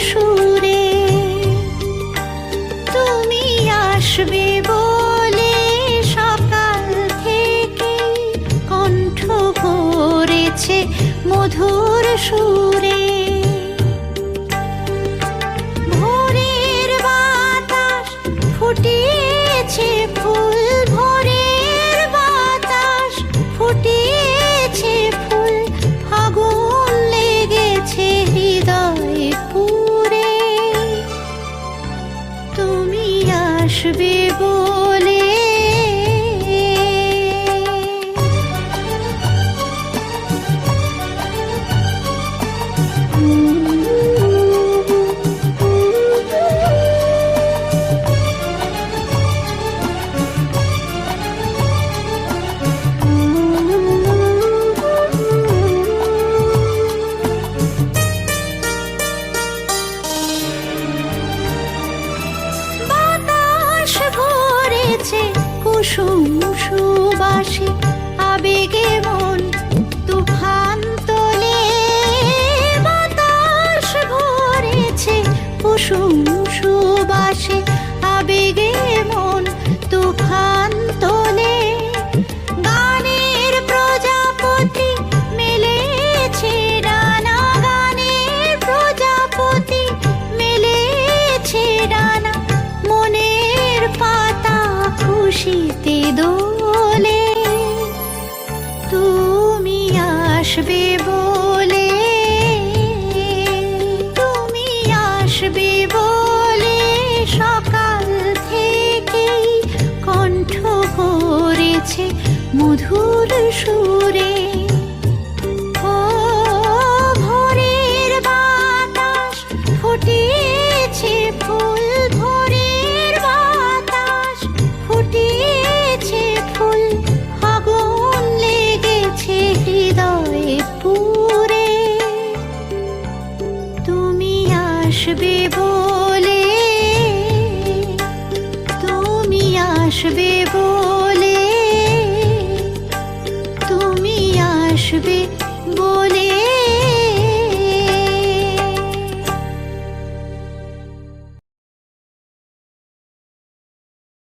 সুরে। তুমি আসবে বলে সকাল থেকে কণ্ঠ ভরেছে মধুর সুরে। ভোরের বাতাস ফুটিয়েছে ফুল, ভোরের বাতাস ফুটিয়েছে ফুল, ফাগুন লেগেছে হৃদয় পুরে। তুমি আসবে বলে। বাতাস ভরেছে কুসুম সুবাসে, আবেগে মন তুফান তোলে। বাতাস ভরেছে কুসুম সুবাসে, আবেগে মন তুফান তোলে। গানের প্রজাপতি মেলেছে ডানা, গানের প্রজাপতি মেলেছে ডানা, মনের পাতা খুশিতে দোলে। তুমি আসবে বলে, তুমি আসবে বলে সকাল থেকেই কণ্ঠ ভরেছে মধুর সুরে। ও ভোরের বাতাস ফুটিয়েছে ফুল, ভোরের বাতাস ফুটিয়েছে ফুল, ফাগুন লেগেছে হৃদয়ে পুরে। তুমি আসবে বলে, তুমি আসবে বলে, তুমি আসবে বলে।